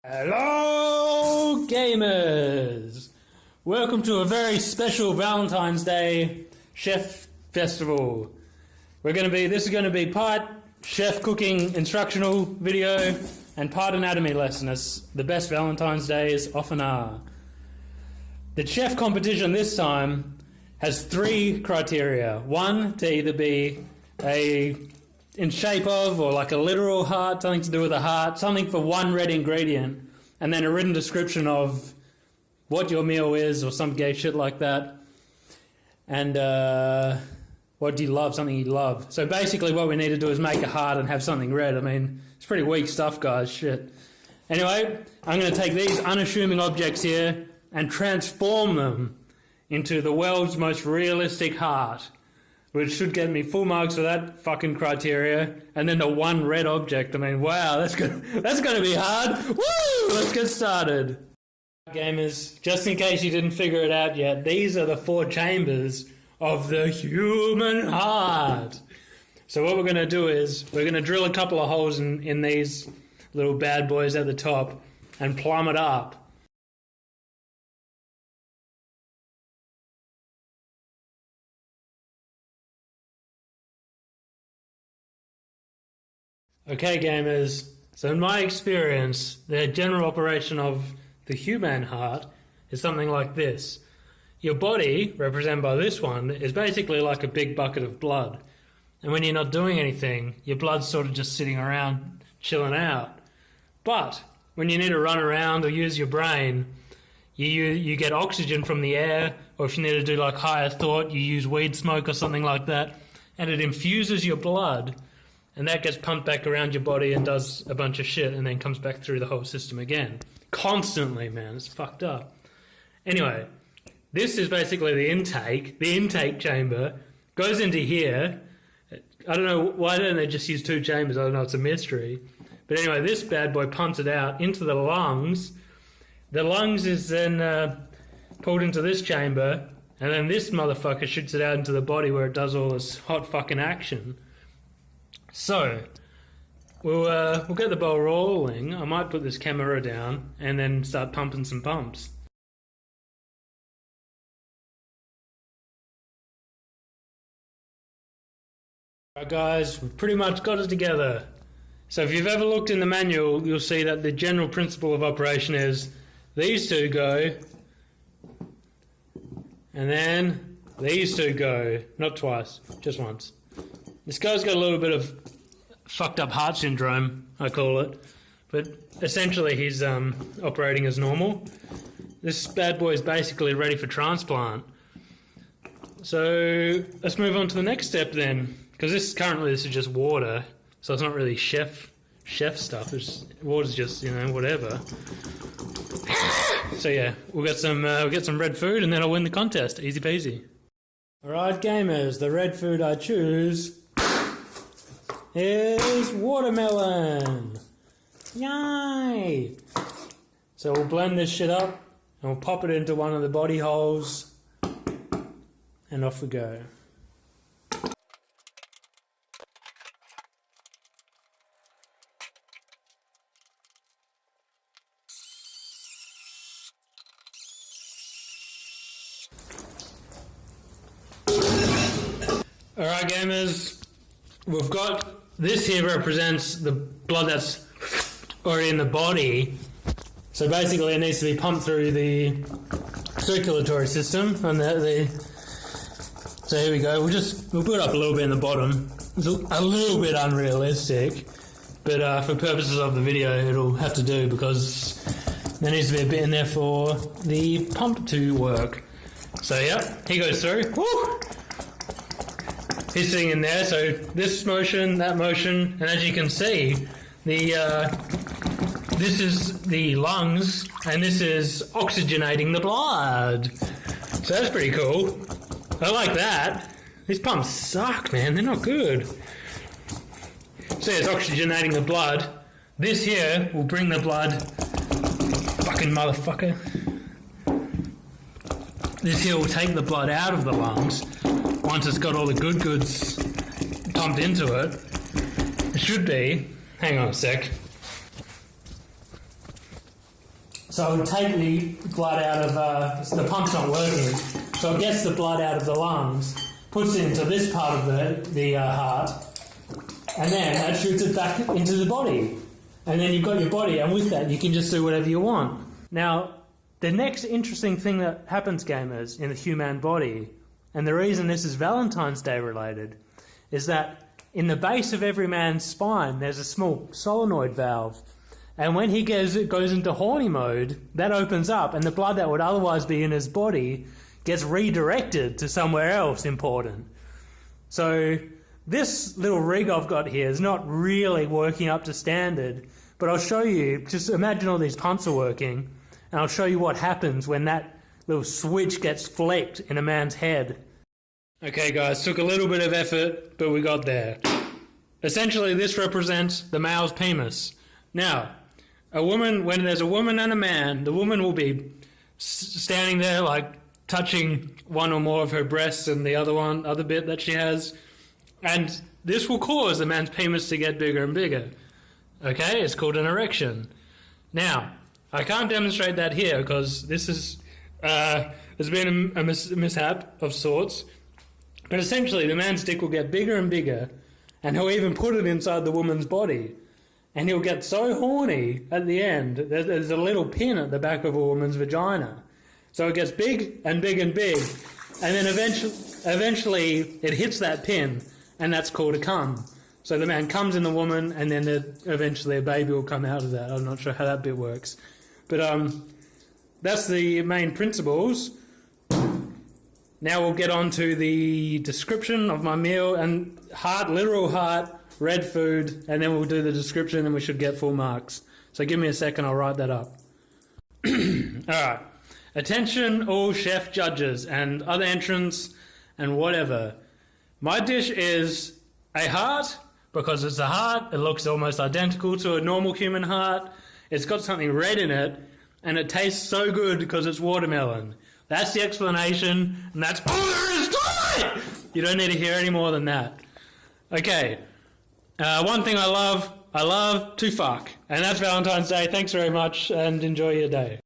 Hello, gamers! Welcome to a very special Valentine's Day chef festival. This is going to be part chef cooking instructional video and part anatomy lesson, as the best Valentine's Days often are. The chef competition this time has 3 criteria. 1, to either be in shape of, or like a literal heart, something to do with a heart, something for one red ingredient, and then a written description of what your meal is, or some gay shit like that. And what do you love, something you love. So basically what we need to do is make a heart and have something red. I mean, it's pretty weak stuff, guys, shit. Anyway, I'm going to take these unassuming objects here and transform them into the world's most realistic heart, which should get me full marks for that fucking criteria. And then the one red object. I mean, wow, that's going to be hard. Woo! Let's get started. Gamers, just in case you didn't figure it out yet, these are the 4 chambers of the human heart. So what we're going to do is we're going to drill a couple of holes in these little bad boys at the top and plumb it up. Okay, gamers, so in my experience, the general operation of the human heart is something like this. Your body, represented by this one, is basically like a big bucket of blood. And when you're not doing anything, your blood's sort of just sitting around, chilling out. But when you need to run around or use your brain, you get oxygen from the air, or if you need to do like higher thought, you use weed smoke or something like that, and it infuses your blood. And that gets pumped back around your body and does a bunch of shit and then comes back through the whole system again. Constantly, man. It's fucked up. Anyway, this is basically the intake chamber. Goes into here. I don't know, why don't they just use 2 chambers? I don't know, it's a mystery. But anyway, this bad boy pumps it out into the lungs. The lungs is then pulled into this chamber, and then this motherfucker shoots it out into the body where it does all this hot fucking action. So, we'll get the ball rolling. I might put this camera down and then start pumping some pumps. Alright guys, we've pretty much got it together. So if you've ever looked in the manual, you'll see that the general principle of operation is these 2 go, and then these 2 go. Not twice, just once. This guy's got a little bit of fucked up heart syndrome, I call it, but essentially he's operating as normal. This bad boy is basically ready for transplant. So let's move on to the next step then, because this is just water, so it's not really chef stuff. Water's just, you know, whatever. So yeah, we'll get some red food and then I'll win the contest. Easy peasy. Alright gamers, the red food I choose is watermelon. Yay! So we'll blend this shit up and we'll pop it into one of the body holes and off we go. Alright gamers, we've got this here represents the blood that's already in the body. So basically it needs to be pumped through the circulatory system. And so here we go, we'll put it up a little bit in the bottom. It's a little bit unrealistic, but for purposes of the video it'll have to do because there needs to be a bit in there for the pump to work. So yeah, he goes through. Woo! He's sitting in there, so this motion, that motion, and as you can see, this is the lungs, and this is oxygenating the blood. So that's pretty cool. I like that. These pumps suck, man. They're not good. So it's oxygenating the blood. This here will bring the blood... Fucking motherfucker. This here will take the blood out of the lungs. Once it's got all the good goods pumped into it, it should be, hang on a sec, So it'll take the blood out of, the pump's not working, so it gets the blood out of the lungs, puts it into this part of the heart, and then that shoots it back into the body. And then you've got your body, and with that you can just do whatever you want. Now, the next interesting thing that happens, gamers, in the human body, and the reason this is Valentine's Day related, is that in the base of every man's spine there's a small solenoid valve. And when he goes into horny mode, that opens up, and the blood that would otherwise be in his body gets redirected to somewhere else important. So this little rig I've got here is not really working up to standard, but I'll show you. Just imagine all these pumps are working, and I'll show you what happens when that little switch gets flicked in a man's head. Okay guys, took a little bit of effort, but we got there. Essentially this represents the male's penis. Now, when there's a woman and a man, the woman will be standing there like touching one or more of her breasts and the other bit that she has, and this will cause the man's penis to get bigger and bigger. Okay, it's called an erection. Now, I can't demonstrate that here because this is there's been a mishap of sorts, but essentially the man's dick will get bigger and bigger, and he'll even put it inside the woman's body. And he'll get so horny at the end, there's a little pin at the back of a woman's vagina. So it gets big and big and big, and then eventually it hits that pin, and that's called a cum. So the man comes in the woman, and then eventually a baby will come out of that. I'm not sure how that bit works. But that's the main principles. Now we'll get on to the description of my meal, and literal heart, red food, and then we'll do the description and we should get full marks. So give me a second, I'll write that up. Alright. Attention all chef judges and other entrants and whatever. My dish is a heart, because it's a heart, it looks almost identical to a normal human heart, it's got something red in it, and it tastes so good because it's watermelon. That's the explanation, and that's all there is to it! You don't need to hear any more than that. Okay. One thing I love to fuck. And that's Valentine's Day. Thanks very much and enjoy your day.